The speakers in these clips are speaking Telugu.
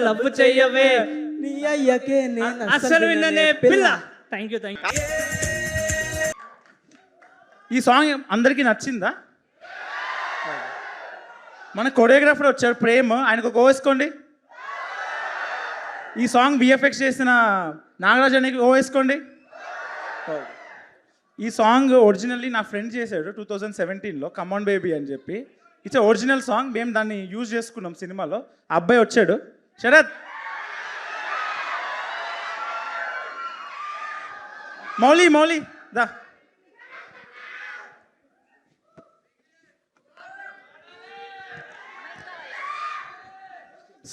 లవ్ చెయ్యవే నీ అయ్యకే నేను అసలు విన్ననే పిల్ల. Thank you. ఈ సాంగ్ అందరికీ నచ్చిందా? మన కొరియోగ్రాఫర్ వచ్చాడు ప్రేమ్, ఆయనకు ఒక వేసుకోండి. ఈ సాంగ్ విఎఫ్ఎక్స్ చేసిన నాగరాజానికి వేసుకోండి. ఈ సాంగ్ ఒరిజినల్లీ నా ఫ్రెండ్ చేశాడు 2017లో కమాన్ బేబీ అని చెప్పి. It's original song. మేము దాన్ని యూజ్ చేసుకున్నాం సినిమాలో. ఆ అబ్బాయి వచ్చాడు, శరత్ మౌలి దా.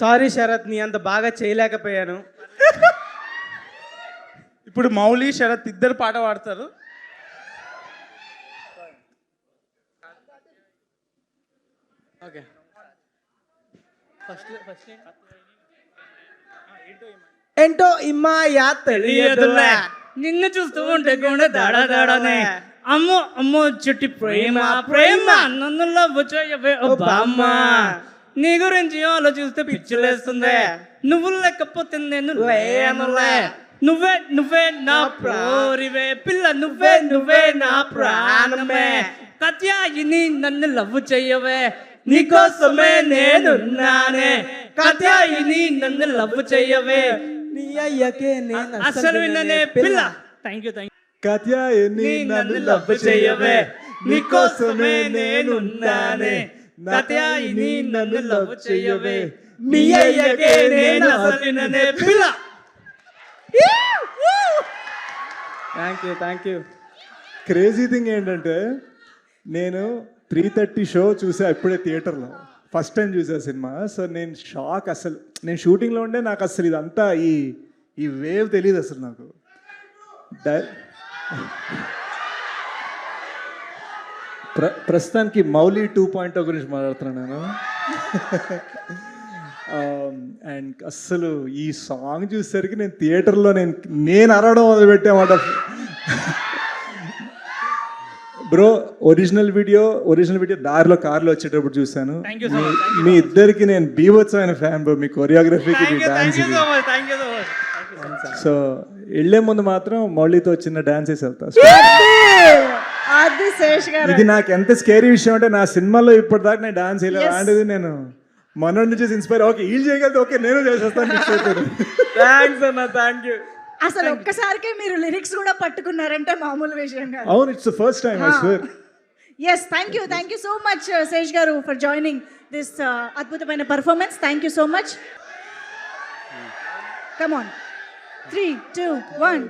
సారీ శరత్, నీ అంత బాగా చేయలేకపోయాను. ఇప్పుడు మౌలి శరత్ ఇద్దరు పాట పాడతారు. ఓకే, ఏంటో ఇమ్మాయా తెలియదులే, నిన్ను చూస్తూ ఉంటే కూడా దాడానే. అమ్మో చుట్టి ప్రేమ నన్ను లవ్ చేయవే ఓ బామ్మ. నీ గురించి ఆలోచిస్తే పిచ్చిలేస్తుంది. నువ్వు లేకపోతే నేను లేనులే. నువ్వే నా ప్రోరివే పిల్ల, నువ్వే నా ప్రాణమే. కత్యాయిని నన్ను లవ్ చెయ్యవే, నీకోసమే నేనున్నానే. కత్యాయిని నన్ను లవ్ చెయ్యవే, నీ అయ్యకే నేను అసలు విన్ననే పిల్ల. Thank you. కత్యాయిని నన్ను లవ్ చెయ్యవే, నీకోసమే నేనున్నానే. కత్యాయిని నన్ను లవ్ చెయ్యవే, మీ అయ్యకే నేను అసలు విన్ననే పిల్ల. Thank you. క్రేజీ థింగ్ ఏంటంటే నేను 3:30 షో చూసా ఇప్పుడే థియేటర్లో. ఫస్ట్ టైం చూసా సినిమా. సో నేను షాక్. అసలు నేను షూటింగ్లో ఉండే నాకు అసలు ఇదంతా ఈ వేవ్ తెలియదు అసలు నాకు. ప్రస్తుతానికి మౌలి 2.0 గురించి మాట్లాడుతున్నాను నేను. అండ్ అస్సలు ఈ సాంగ్ చూసేసరికి నేను థియేటర్లో నేను అరవడం మొదలుపెట్టామాట. బ్రో ఒరిజినల్ వీడియో దారిలో కార్లో వచ్చేటప్పుడు చూశాను. మీ ఇద్దరికి నేను బీభత్సమైన ఫ్యాన్ బ్రో. మీ కొరియోగ్రఫీకి, మీ డాన్స్. సో వెళ్ళే ముందు మాత్రం మౌలితో చిన్న డాన్స్ వేసి వెళ్తా. ఇది నాకు ఎంత స్కేరీ విషయం అంటే నా సినిమాలో ఇప్పటిదాకా నేను డాన్స్ వేయలేదు. అలాంటిది నేను మనోడి నుంచి ఇన్స్పైర్. ఓకే వీళ్ళు చేయగలిగితే ఓకే నేను చేసేస్తాను. థ్యాంక్స్ అన్న, థ్యాంక్ యూ. అసలు ఒక్కసారికే మీరు లిరిక్స్ కూడా పట్టుకున్నారంటే మామూలు విషయం కాదు. అవును, it's the first time I swear. yes thank you so much Sej garu for joining this adbhutamaina performance. thank you so much. come on 3 2 1.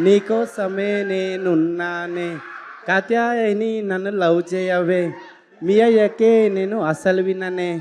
నీకోసమే నేనున్నానే, కత్యాయిని నన్ను లవ్ చేయవే, మీ అయ్యకే నేను అసలు విన్ననే.